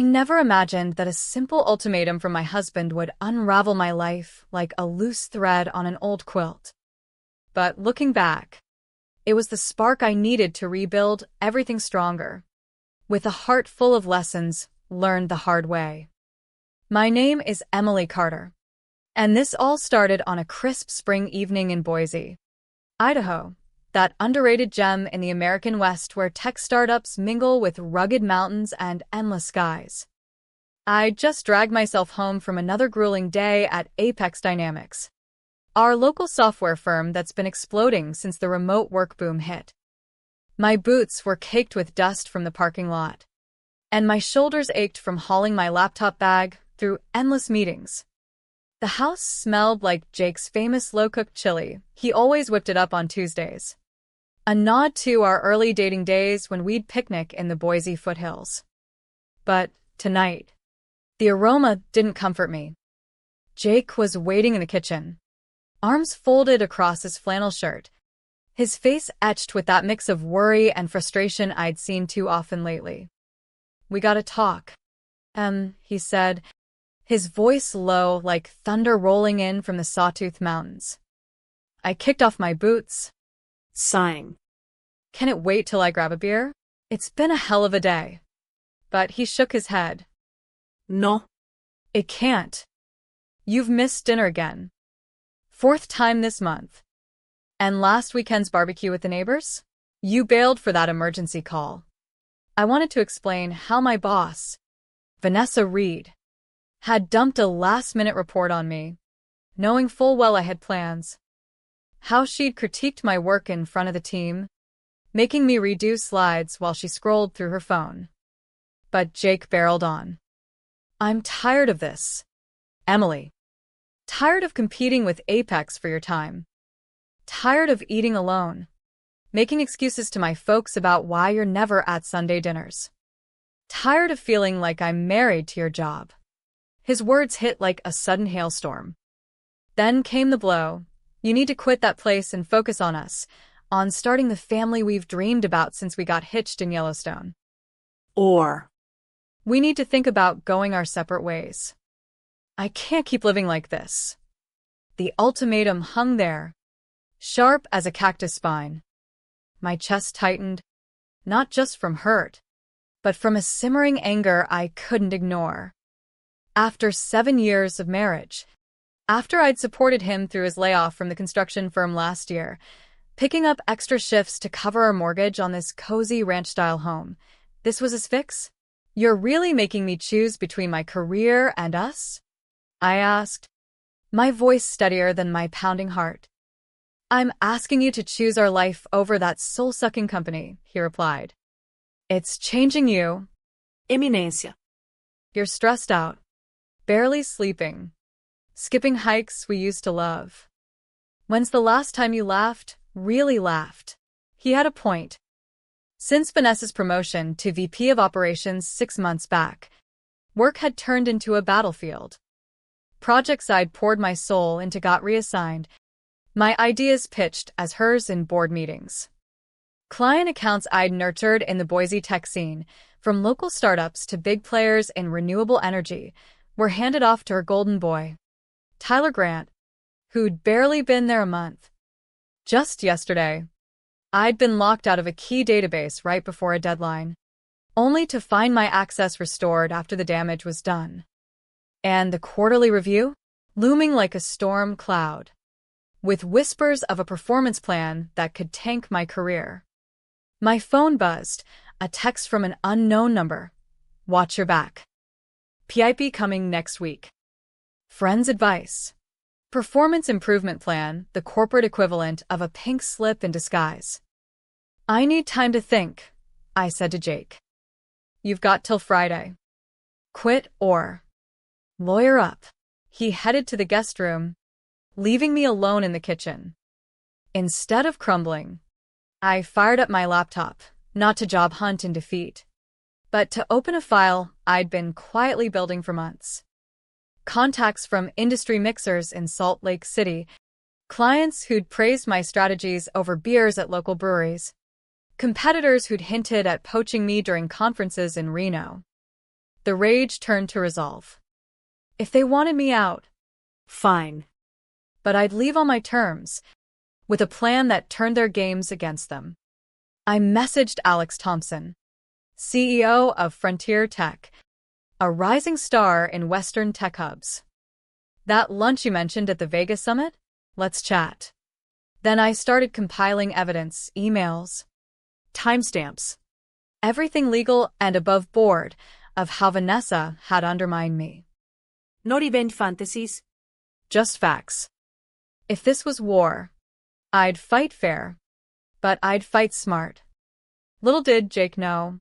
I never imagined that a simple ultimatum from my husband would unravel my life like a loose thread on an old quilt. But looking back, it was the spark I needed to rebuild everything stronger, with a heart full of lessons learned the hard way. My name is Emily Carter, and this all started on a crisp spring evening in Boise, Idaho, that underrated gem in the American West where tech startups mingle with rugged mountains and endless skies. I just dragged myself home from another grueling day at Apex Dynamics, our local software firm that's been exploding since the remote work boom hit. My boots were caked with dust from the parking lot, and my shoulders ached from hauling my laptop bag through endless meetings. The house smelled like Jake's famous slow-cooked chili. He always whipped it up on Tuesdays, a nod to our early dating days when we'd picnic in the Boise foothills. But tonight, the aroma didn't comfort me. Jake was waiting in the kitchen, arms folded across his flannel shirt, his face etched with that mix of worry and frustration I'd seen too often lately. "We gotta talk," he said, his voice low like thunder rolling in from the Sawtooth Mountains. I kicked off my boots, sighing. "Can it wait till I grab a beer? It's been a hell of a day." But he shook his head. "No. It can't. You've missed dinner again. 4th time this month. And last weekend's barbecue with the neighbors? You bailed for that emergency call." I wanted to explain how my boss, Vanessa Reed, had dumped a last-minute report on me, knowing full well I had plans. How she'd critiqued my work in front of the team, making me redo slides while she scrolled through her phone. But Jake barreled on. "I'm tired of this, Emily. Tired of competing with Apex for your time. Tired of eating alone, making excuses to my folks about why you're never at Sunday dinners. Tired of feeling like I'm married to your job." His words hit like a sudden hailstorm. Then came the blow. "You need to quit that place and focus on us, on starting the family we've dreamed about since we got hitched in Yellowstone. Or we need to think about going our separate ways. I can't keep living like this." The ultimatum hung there, sharp as a cactus spine. My chest tightened, not just from hurt, but from a simmering anger I couldn't ignore. After 7 years of marriage, after I'd supported him through his layoff from the construction firm last year, picking up extra shifts to cover our mortgage on this cozy ranch-style home, this was his fix? "You're really making me choose between my career and us?" I asked, my voice steadier than my pounding heart. "I'm asking you to choose our life over that soul-sucking company," he replied. "It's changing you, Eminencia. You're stressed out, barely sleeping, skipping hikes we used to love. When's the last time you laughed, really laughed?" He had a point. Since Vanessa's promotion to VP of Operations 6 months back, work had turned into a battlefield. Projects I'd poured my soul into got reassigned, my ideas pitched as hers in board meetings. Client accounts I'd nurtured in the Boise tech scene, from local startups to big players in renewable energy, were handed off to her golden boy, Tyler Grant, who'd barely been there a month. Just yesterday, I'd been locked out of a key database right before a deadline, only to find my access restored after the damage was done. And the quarterly review? Looming like a storm cloud, with whispers of a performance plan that could tank my career. My phone buzzed, a text from an unknown number. "Watch your back. PIP coming next week." Friends' advice. Performance improvement plan, the corporate equivalent of a pink slip in disguise. "I need time to think," I said to Jake. "You've got till Friday. Quit or lawyer up." He headed to the guest room, leaving me alone in the kitchen. Instead of crumbling, I fired up my laptop, not to job hunt in defeat, but to open a file I'd been quietly building for months. Contacts from industry mixers in Salt Lake City, clients who'd praised my strategies over beers at local breweries, competitors who'd hinted at poaching me during conferences in Reno. The rage turned to resolve. If they wanted me out, fine. But I'd leave on my terms, with a plan that turned their games against them. I messaged Alex Thompson, CEO of Frontier Tech, a rising star in Western tech hubs. That lunch you mentioned at the Vegas summit? Let's chat. Then I started compiling evidence, emails, timestamps, everything legal and above board of how Vanessa had undermined me. No revenge fantasies. Just facts. If this was war, I'd fight fair, but I'd fight smart. Little did Jake know,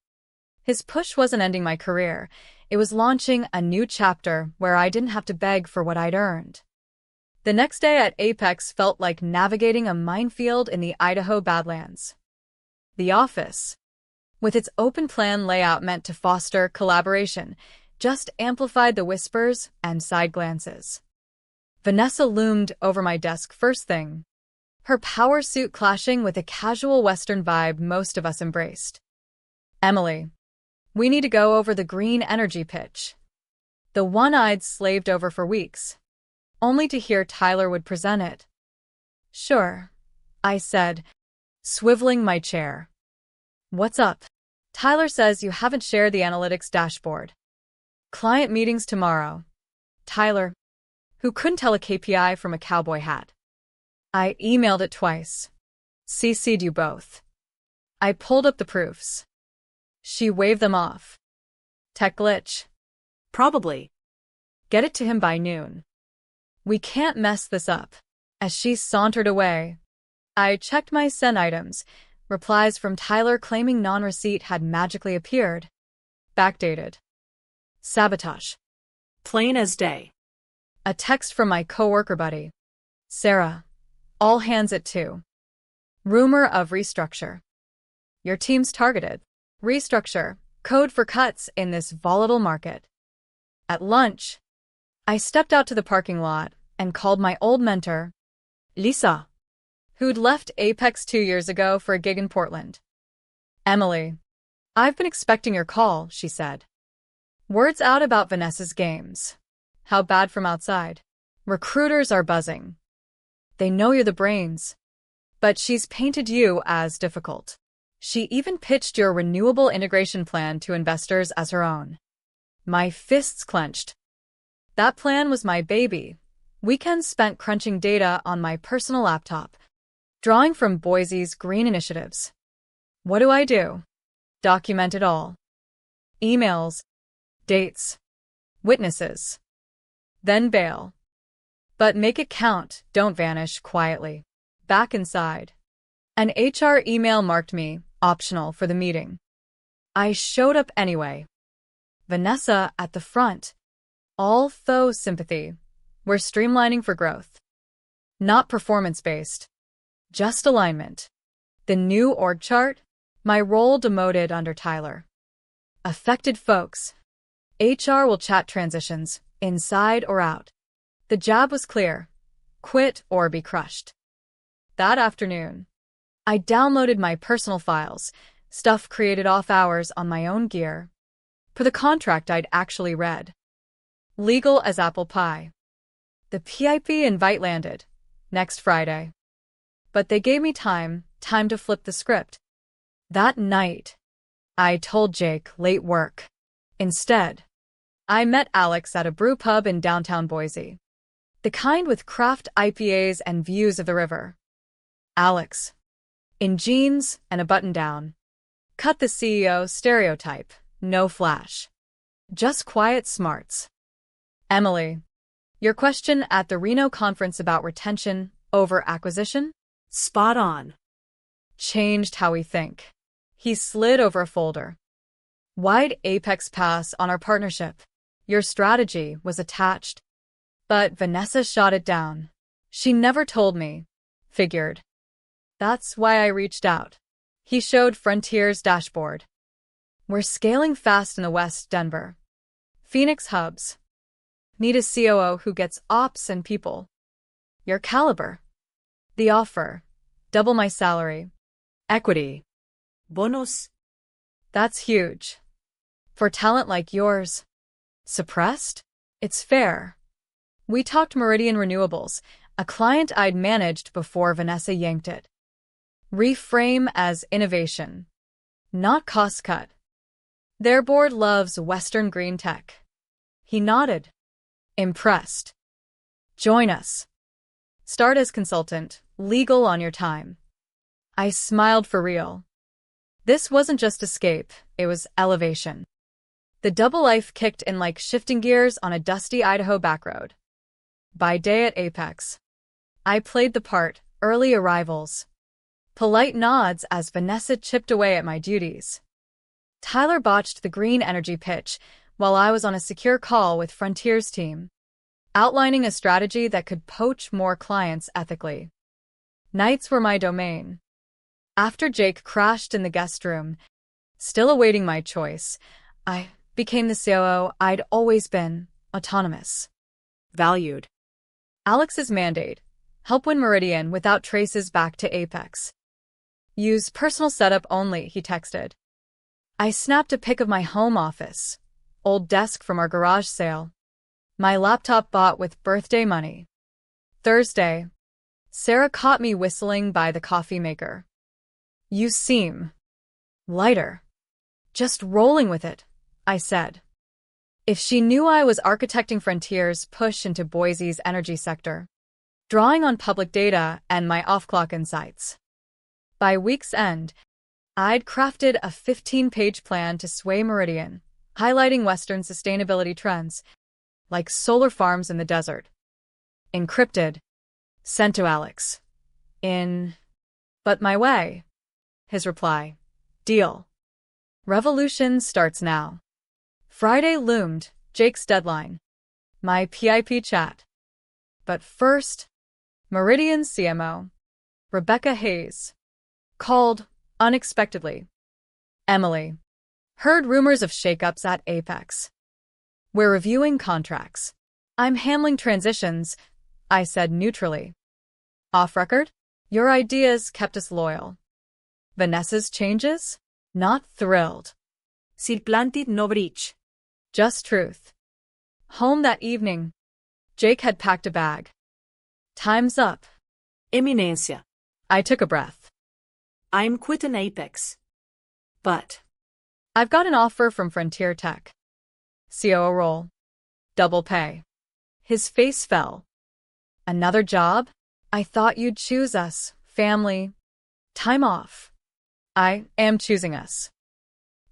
his push wasn't ending my career. It was launching a new chapter where I didn't have to beg for what I'd earned. The next day at Apex felt like navigating a minefield in the Idaho Badlands. The office, with its open plan layout meant to foster collaboration, just amplified the whispers and side glances. Vanessa loomed over my desk first thing, her power suit clashing with a casual Western vibe most of us embraced. Emily, we need to go over the green energy pitch. The one I'd slaved over for weeks, only to hear Tyler would present it. Sure, I said, swiveling my chair. What's up? Tyler says you haven't shared the analytics dashboard. Client meetings tomorrow. Tyler, who couldn't tell a KPI from a cowboy hat. I emailed it twice. CC'd you both. I pulled up the proofs. She waved them off. Tech glitch. Probably. Get it to him by noon. We can't mess this up. As she sauntered away, I checked my sent items. Replies from Tyler claiming non-receipt had magically appeared. Backdated. Sabotage. Plain as day. A text from my coworker buddy, Sarah. All hands at 2. Rumor of restructure. Your team's targeted. Restructure, code for cuts in this volatile market. At lunch, I stepped out to the parking lot and called my old mentor, Lisa, who'd left Apex 2 years ago for a gig in Portland. Emily, I've been expecting your call, she said. Word's out about Vanessa's games. How bad from outside. Recruiters are buzzing. They know you're the brains. But she's painted you as difficult. She even pitched your renewable integration plan to investors as her own. My fists clenched. That plan was my baby. Weekends spent crunching data on my personal laptop, drawing from Boise's green initiatives. What do? Document it all. Emails, dates, witnesses. Then bail. But make it count, don't vanish quietly. Back inside. An HR email marked me optional for the meeting. I showed up anyway. Vanessa at the front. All faux sympathy. We're streamlining for growth. Not performance-based. Just alignment. The new org chart? My role demoted under Tyler. Affected folks. HR will chat transitions, inside or out. The job was clear. Quit or be crushed. That afternoon, I downloaded my personal files, stuff created off hours on my own gear, for the contract I'd actually read. Legal as apple pie. The PIP invite landed, next Friday. But they gave me time to flip the script. That night, I told Jake late work. Instead, I met Alex at a brew pub in downtown Boise. The kind with craft IPAs and views of the river. Alex, in jeans and a button-down. Cut the CEO stereotype, no flash. Just quiet smarts. Emily, your question at the Reno conference about retention over acquisition? Spot on. Changed how we think. He slid over a folder. Why'd Apex pass on our partnership? Your strategy was attached. But Vanessa shot it down. She never told me. Figured. That's why I reached out. He showed Frontier's dashboard. We're scaling fast in the West, Denver. Phoenix hubs. Need a COO who gets ops and people. Your caliber. The offer. Double my salary. Equity. Bonus. That's huge. For talent like yours. Suppressed? It's fair. We talked Meridian Renewables, a client I'd managed before Vanessa yanked it. Reframe as innovation, not cost cut. Their board loves Western green tech. He nodded. Impressed. Join us. Start as consultant, legal on your time. I smiled for real. This wasn't just escape, it was elevation. The double life kicked in like shifting gears on a dusty Idaho backroad. By day at Apex, I played the part, early arrivals. Polite nods as Vanessa chipped away at my duties. Tyler botched the green energy pitch while I was on a secure call with Frontier's team, outlining a strategy that could poach more clients ethically. Nights were my domain. After Jake crashed in the guest room, still awaiting my choice, I became the COO I'd always been, autonomous. Valued. Alex's mandate: help win Meridian without traces back to Apex. Use personal setup only, he texted. I snapped a pic of my home office, old desk from our garage sale. My laptop bought with birthday money. Thursday, Sarah caught me whistling by the coffee maker. You seem lighter. Just rolling with it, I said. If she knew I was architecting Frontier's push into Boise's energy sector, drawing on public data and my off-clock insights. By week's end, I'd crafted a 15-page plan to sway Meridian, highlighting Western sustainability trends, like solar farms in the desert. Encrypted. Sent to Alex. But my way. His reply. Deal. Revolution starts now. Friday loomed, Jake's deadline. My PIP chat. But first, Meridian's CMO, Rebecca Hayes, called unexpectedly. Emily. Heard rumors of shakeups at Apex. We're reviewing contracts. I'm handling transitions, I said neutrally. Off record? Your ideas kept us loyal. Vanessa's changes? Not thrilled. Sil plantit no breach. Just truth. Home that evening. Jake had packed a bag. Time's up. Eminencia. I took a breath. I'm quitting Apex. But I've got an offer from Frontier Tech. COO role. Double pay. His face fell. Another job? I thought you'd choose us. Family. Time off. I am choosing us.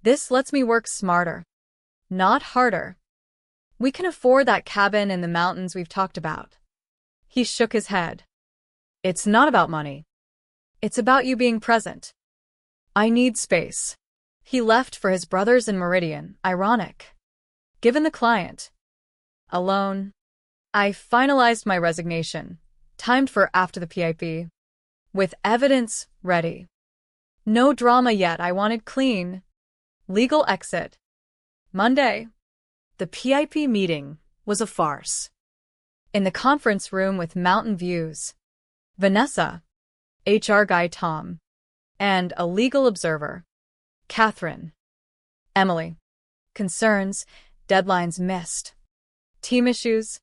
This lets me work smarter, not harder. We can afford that cabin in the mountains we've talked about. He shook his head. It's not about money. It's about you being present. I need space. He left for his brothers in Meridian, ironic. Given the client. Alone. I finalized my resignation, timed for after the PIP. With evidence ready. No drama yet, I wanted clean. Legal exit. Monday. The PIP meeting was a farce. In the conference room with mountain views. Vanessa. HR guy Tom. And a legal observer. Catherine. Emily. Concerns, deadlines missed. Team issues.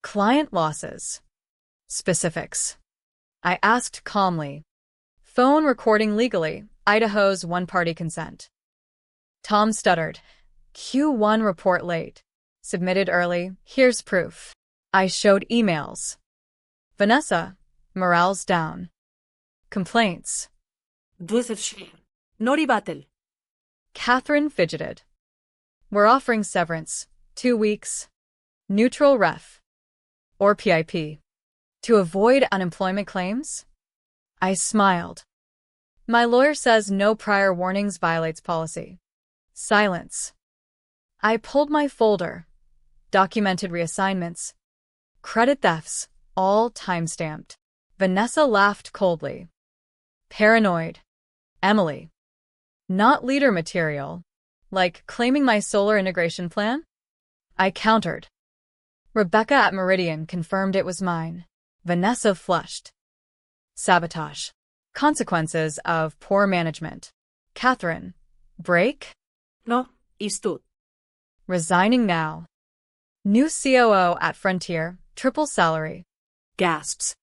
Client losses. Specifics. I asked calmly. Phone recording legally, Idaho's one-party consent. Tom stuttered. Q1 report late. Submitted early, here's proof. I showed emails. Vanessa. Morale's down. Complaints. Nori battle. Catherine fidgeted. We're offering severance, 2 weeks. Neutral ref. Or PIP. To avoid unemployment claims? I smiled. My lawyer says no prior warnings violates policy. Silence. I pulled my folder. Documented reassignments. Credit thefts, all time-stamped. Vanessa laughed coldly. Paranoid. Emily. Not leader material. Like claiming my solar integration plan? I countered. Rebecca at Meridian confirmed it was mine. Vanessa flushed. Sabotage. Consequences of poor management. Catherine. Break? No, istud. Resigning now. New COO at Frontier, triple salary. Gasps.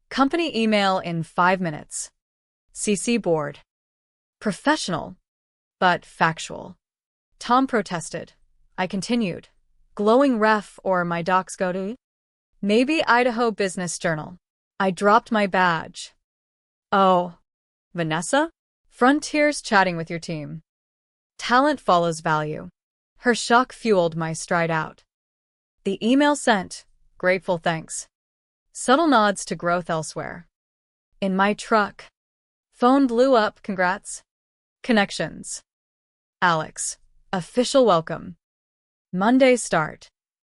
Company email in 5 minutes. CC board. Professional, but factual. Tom protested. I continued. Glowing ref or my docs go to? Maybe Idaho Business Journal. I dropped my badge. Oh, Vanessa? Frontier's chatting with your team. Talent follows value. Her shock fueled my stride out. The email sent. Grateful thanks. Subtle nods to growth elsewhere. In my truck. Phone blew up. Congrats. Connections. Alex. Official welcome. Monday start.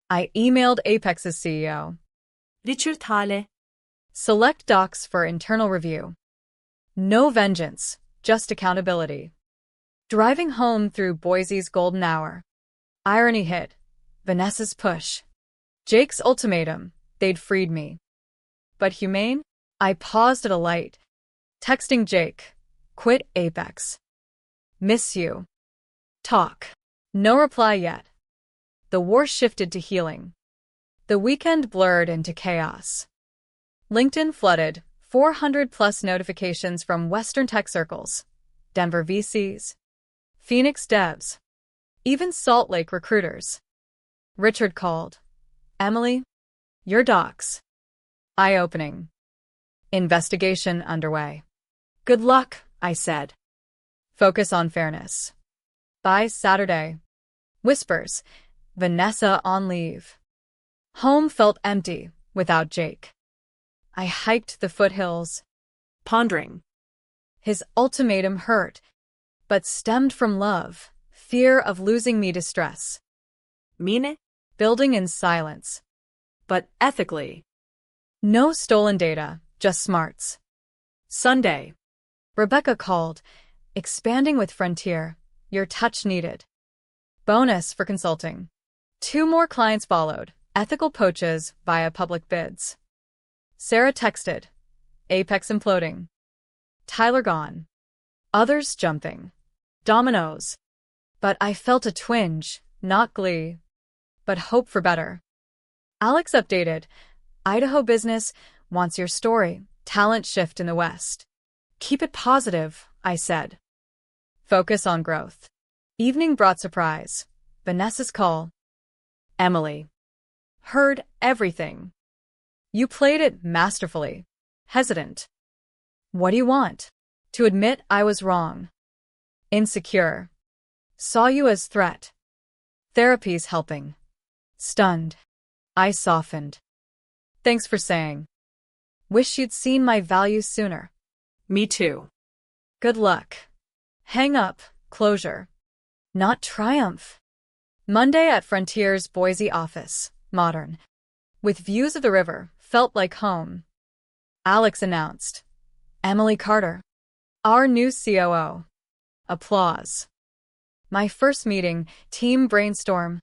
I emailed Apex's CEO. Richard Hale. Select docs for internal review. No vengeance, just accountability. Driving home through Boise's golden hour. Irony hit. Vanessa's push. Jake's ultimatum. They'd freed me. But humane? I paused at a light. Texting Jake. Quit Apex. Miss you. Talk. No reply yet. The war shifted to healing. The weekend blurred into chaos. LinkedIn flooded, 400+ notifications from Western tech circles, Denver VCs, Phoenix devs, even Salt Lake recruiters. Richard called. Emily, your docs. Eye-opening. Investigation underway. Good luck, I said. Focus on fairness. By Saturday. Whispers. Vanessa on leave. Home felt empty without Jake. I hiked the foothills. Pondering. His ultimatum hurt, but stemmed from love, fear of losing me to stress. Mine? Building in silence. But ethically. No stolen data, just smarts. Sunday. Rebecca called. Expanding with Frontier. Your touch needed. Bonus for consulting. 2 more clients followed. Ethical poaches via public bids. Sarah texted. Apex imploding. Tyler gone. Others jumping. Dominoes. But I felt a twinge, not glee, but hope for better. Alex updated. Idaho Business wants your story. Talent shift in the West. Keep it positive, I said. Focus on growth. Evening brought surprise. Vanessa's call. Emily. Heard everything. You played it masterfully. Hesitant. What do you want? To admit I was wrong. Insecure. Saw you as threat. Therapy's helping. Stunned. I softened. Thanks for saying. Wish you'd seen my values sooner. Me too. Good luck. Hang up. Closure. Not triumph. Monday at Frontier's Boise office. Modern. With views of the river. Felt like home. Alex announced. Emily Carter. Our new COO. Applause. My first meeting, team brainstorm.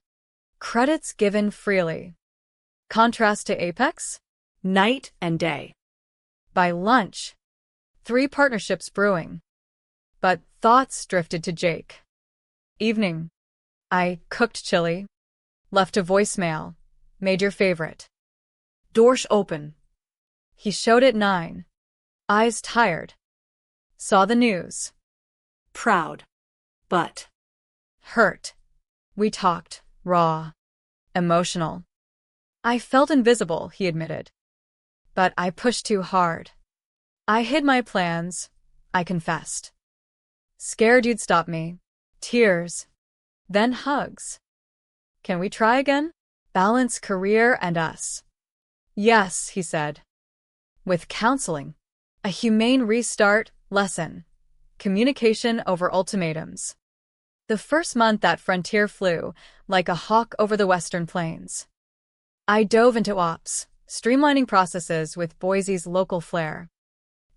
Credits given freely. Contrast to Apex? Night and day. By lunch. 3 partnerships brewing. But thoughts drifted to Jake. Evening. I cooked chili. Left a voicemail. Made your favorite. Doors open. He showed at 9. Eyes tired. Saw the news. Proud. But. Hurt. We talked. Raw. Emotional. I felt invisible, he admitted. But I pushed too hard. I hid my plans. I confessed. Scared you'd stop me. Tears. Then hugs. Can we try again? Balance career and us. Yes, he said. With counseling. A humane restart lesson. Communication over ultimatums. The first month at Frontier flew like a hawk over the Western Plains. I dove into ops, streamlining processes with Boise's local flair,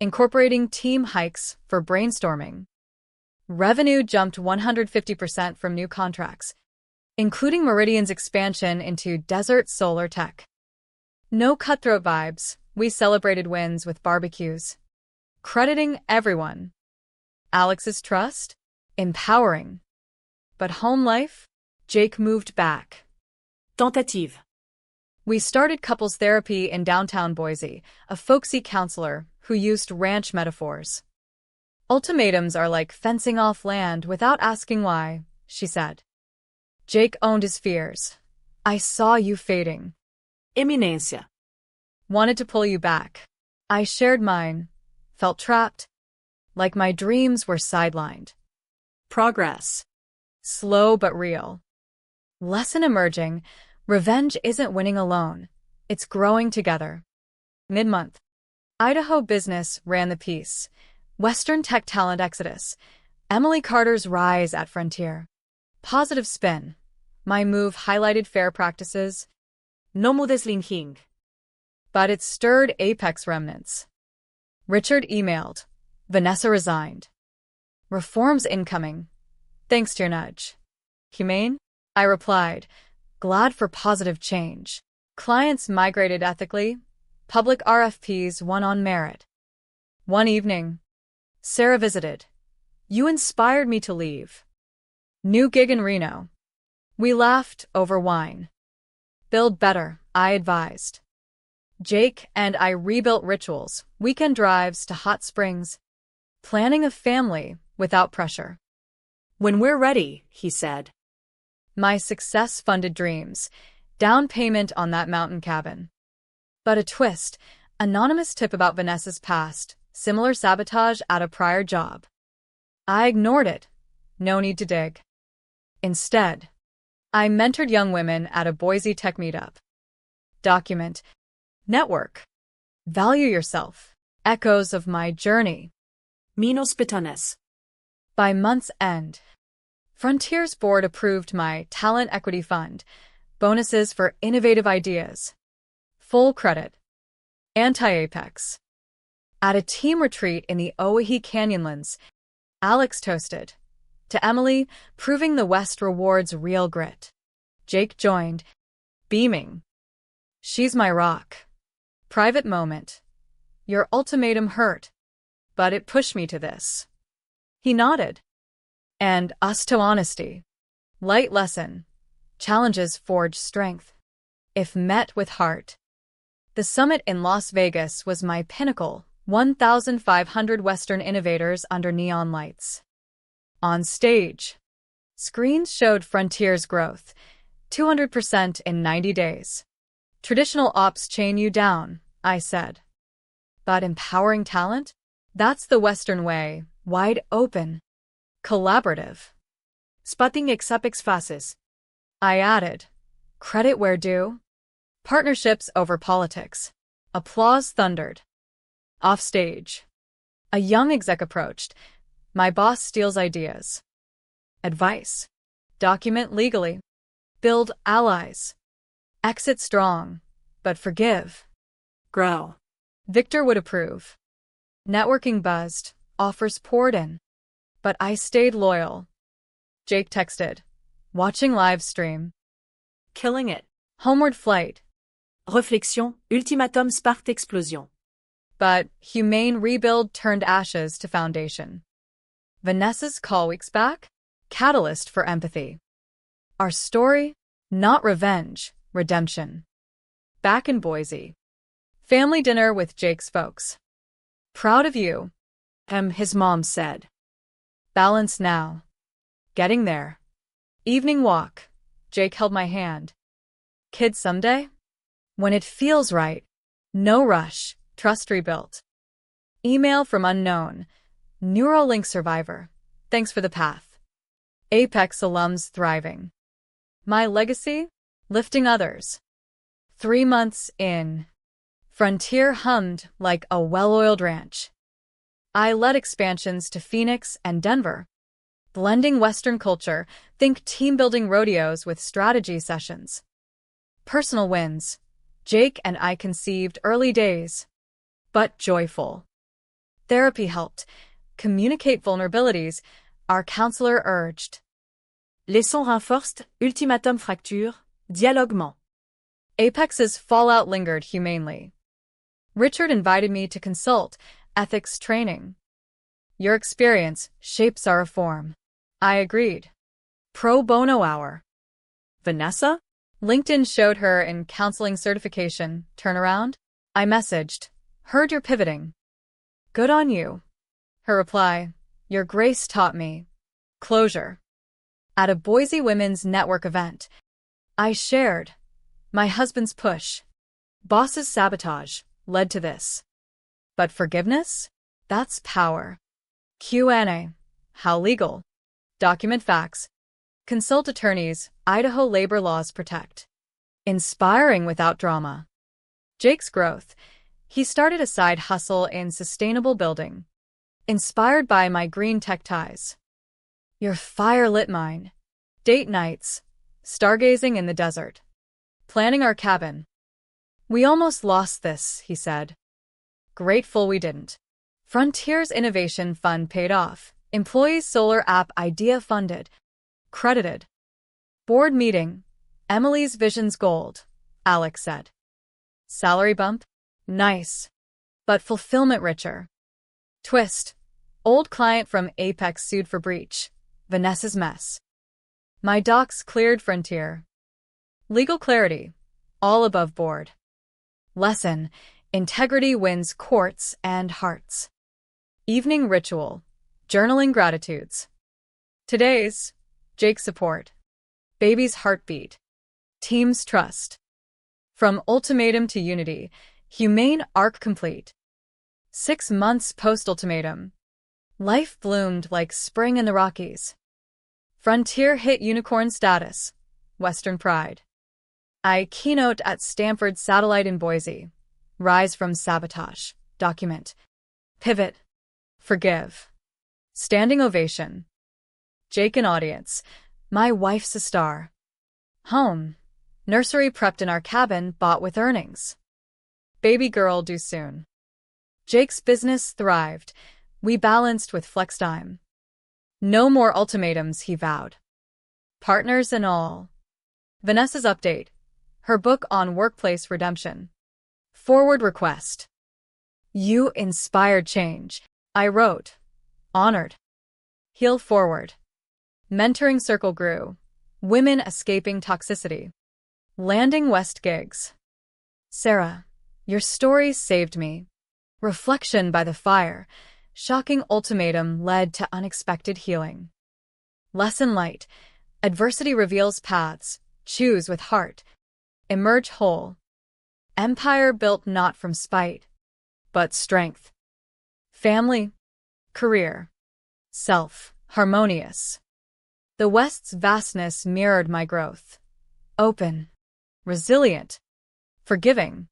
incorporating team hikes for brainstorming. Revenue jumped 150% from new contracts, including Meridian's expansion into desert solar tech. No cutthroat vibes, we celebrated wins with barbecues. Crediting everyone. Alex's trust? Empowering. But home life? Jake moved back. Tentative. We started couples therapy in downtown Boise, a folksy counselor who used ranch metaphors. Ultimatums are like fencing off land without asking why, she said. Jake owned his fears. I saw you fading. Eminência. Wanted to pull you back. I shared mine. Felt trapped. Like my dreams were sidelined. Progress. Slow but real. Lesson emerging. Revenge isn't winning alone. It's growing together. Mid-month. Idaho business ran the piece. Western tech talent exodus. Emily Carter's rise at Frontier. Positive spin. My move highlighted fair practices. No mudeslinhing. But it stirred Apex remnants. Richard emailed. Vanessa resigned. Reforms incoming. Thanks to your nudge. Humane? I replied, glad for positive change. Clients migrated ethically. Public RFPs won on merit. One evening, Sarah visited. You inspired me to leave. New gig in Reno. We laughed over wine. Build better, I advised. Jake and I rebuilt rituals, weekend drives to hot springs, planning a family without pressure. When we're ready, he said. My success funded dreams, down payment on that mountain cabin. But a twist, anonymous tip about Vanessa's past, similar sabotage at a prior job. I ignored it. No need to dig. Instead, I mentored young women at a Boise tech meetup. Document. Network. Value yourself. Echoes of my journey. Minos Pitanes. By month's end, Frontier's board approved my talent equity fund, bonuses for innovative ideas. Full credit. Anti-Apex. At a team retreat in the Oahe Canyonlands, Alex toasted. To Emily, proving the West rewards real grit. Jake joined, beaming. She's my rock. Private moment. Your ultimatum hurt, but it pushed me to this. He nodded. And us to honesty. Light lesson. Challenges forge strength. If met with heart. The summit in Las Vegas was my pinnacle, 1,500 Western innovators under neon lights. On stage, screens showed Frontier's growth, 200% in 90 days. Traditional ops chain you down, I said. But empowering talent? That's the Western way, wide open. Collaborative. Spotting exapex faces. I added. Credit where due. Partnerships over politics. Applause thundered. Offstage. A young exec approached. My boss steals ideas. Advice. Document legally. Build allies. Exit strong, but forgive. Grow. Victor would approve. Networking buzzed, offers poured in. But I stayed loyal. Jake texted. Watching live stream. Killing it. Homeward flight. Réflexion, ultimatum sparked explosion. But humane rebuild turned ashes to foundation. Vanessa's call weeks back? Catalyst for empathy. Our story? Not revenge, redemption. Back in Boise. Family dinner with Jake's folks. Proud of you, His mom said. Balance now. Getting there. Evening walk. Jake held my hand. Kid someday? When it feels right. No rush. Trust rebuilt. Email from unknown. Neuralink survivor. Thanks for the path. Apex alums thriving. My legacy? Lifting others. 3 months in. Frontier hummed like a well-oiled ranch. I led expansions to Phoenix and Denver. Blending Western culture, think team-building rodeos with strategy sessions. Personal wins. Jake and I conceived early days. But joyful. Therapy helped. Communicate vulnerabilities, our counselor urged. Leçon renforced, ultimatum fracture, dialoguement. Apex's fallout lingered humanely. Richard invited me to consult, ethics training. Your experience shapes our reform. I agreed. Pro bono hour. Vanessa? LinkedIn showed her in counseling certification. Turnaround? I messaged. Heard you're pivoting. Good on you. Her reply. Your grace taught me. Closure. At a Boise Women's Network event, I shared. My husband's push. Boss's sabotage led to this. But forgiveness? That's power. Q&A. How legal? Document facts. Consult attorneys. Idaho labor laws protect. Inspiring without drama. Jake's growth. He started a side hustle in sustainable building. Inspired by my green tech ties. Your fire-lit mine. Date nights. Stargazing in the desert. Planning our cabin. We almost lost this, he said. Grateful we didn't. Frontier's Innovation Fund paid off. Employees' solar app idea funded. Credited. Board meeting. Emily's vision's gold, Alex said. Salary bump? Nice. But fulfillment richer. Twist. Old client from Apex sued for breach. Vanessa's mess. My docs cleared Frontier. Legal clarity. All above board. Lesson. Integrity wins courts and hearts. Evening ritual. Journaling gratitudes. Today's. Jake's support. Baby's heartbeat. Team's trust. From ultimatum to unity. Humane arc complete. 6 months post-ultimatum. Life bloomed like spring in the Rockies. Frontier hit unicorn status. Western pride. I keynote at Stanford Satellite in Boise. Rise from sabotage. Document. Pivot. Forgive. Standing ovation. Jake and audience. My wife's a star. Home. Nursery prepped in our cabin, bought with earnings. Baby girl due soon. Jake's business thrived. We balanced with flex time. No more ultimatums, he vowed. Partners and all. Vanessa's update. Her book on workplace redemption. Forward request. You inspired change. I wrote. Honored. Heal forward. Mentoring circle grew. Women escaping toxicity. Landing West gigs. Sarah, your story saved me. Reflection by the fire. Shocking ultimatum led to unexpected healing. Lesson light. Adversity reveals paths. Choose with heart. Emerge whole. Empire built not from spite, but strength. Family. Career. Self. Harmonious. The West's vastness mirrored my growth. Open. Resilient. Forgiving.